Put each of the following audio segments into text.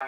I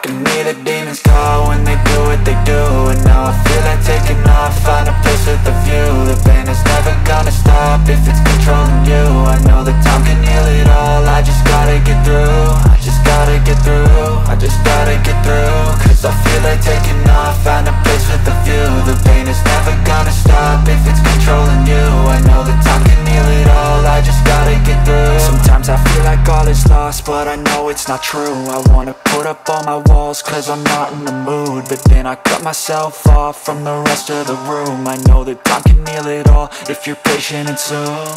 can hear the demons call when they do what they do. And now I feel like taking off, find a place with a view. The pain is never gonna stop if it's controlling you. I know that time can heal it all, I just gotta get through. I just gotta get through, I just gotta get through. Cause I feel like taking off, find a place with a view. The pain is never gonna stop if it's controlling you. I know that time can heal it all, I just gotta get through. Sometimes I feel like all is lost, but I know it's not true. I wanna put up all my walls cause I'm not in the mood, but then I cut myself off from the rest of the room. I know that time can heal it all if you're patient and soon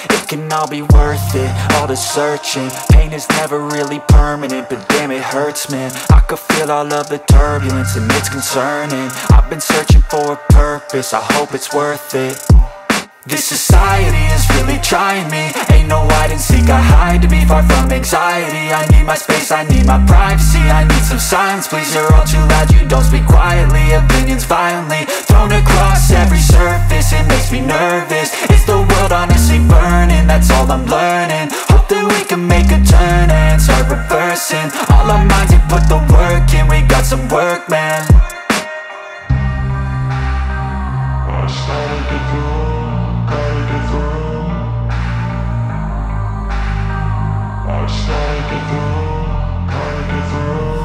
it can all be worth it, all the searching. Pain is never really permanent, but damn it hurts, man. I could feel all of the turbulence and it's concerning. I've been searching for a purpose, I hope it's worth it. This society is really trying me. Ain't no hide and seek, I hide to be far from anxiety. I need my space, I need my privacy. I need some silence, please, you're all too loud. You don't speak quietly, opinions violently thrown across every surface. It makes me nervous, is the world honestly burning? That's all I'm learning. Hope that we can make a turn and start reversing all our minds and put the work in. We got some work, man. I started to do.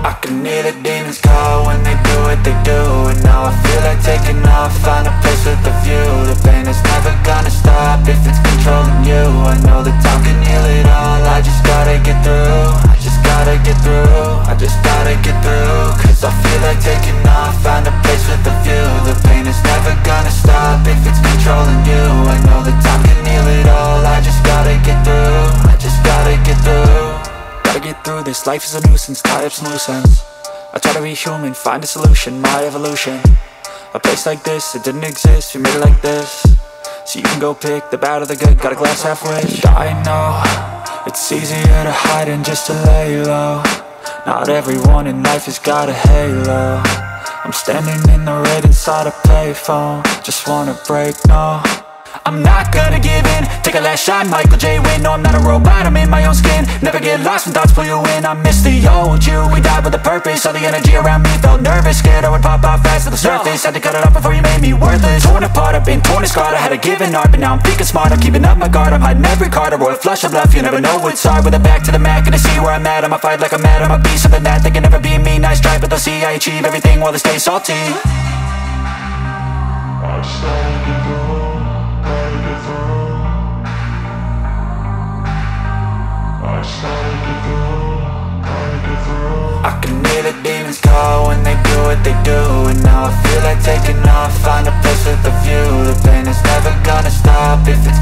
I can hear the demons call when they do what they do. And now I feel like taking off, find a place with a view. The pain is never gonna stop if it's controlling you. I know that time can heal it all, I just gotta get through. I just gotta get through, I just gotta get through. Cause I feel like taking off, find a place with a view. The pain is never gonna stop if it's controlling you. I know that time can heal it all, I just gotta get through. I just gotta get through. Gotta get through this, life is a nuisance, tie up some loose ends. I try to be human, find a solution, my evolution. A place like this, it didn't exist, we made it like this. So you can go pick the bad or the good, got a glass halfway. I know, it's easier to hide than just to lay low. Not everyone in life has got a halo. I'm standing in the red inside a payphone, just wanna break, no. I'm not gonna give in, take a last shot, Michael J. Win. No, I'm not a robot, I'm in my own skin. Never get lost when thoughts pull you in. I miss the old you, we died with a purpose. All the energy around me felt nervous, scared I would pop out fast to the surface. Had to cut it off before you made me worthless. Torn apart, I've been torn and scarred. I had a given art, but now I'm thinking smart. I'm keeping up my guard, I'm hiding every card. A royal flush of bluff, you never know what's hard. With a back to the mat, gonna see where I'm at. I'ma fight like I'm mad, I'ma be something that they can never be me. Nice try, but they'll see I achieve everything while they stay salty. I started to go. I can hear the demons call when they do what they do. And now I feel like taking off, find a place with a view. The pain is never gonna stop if it's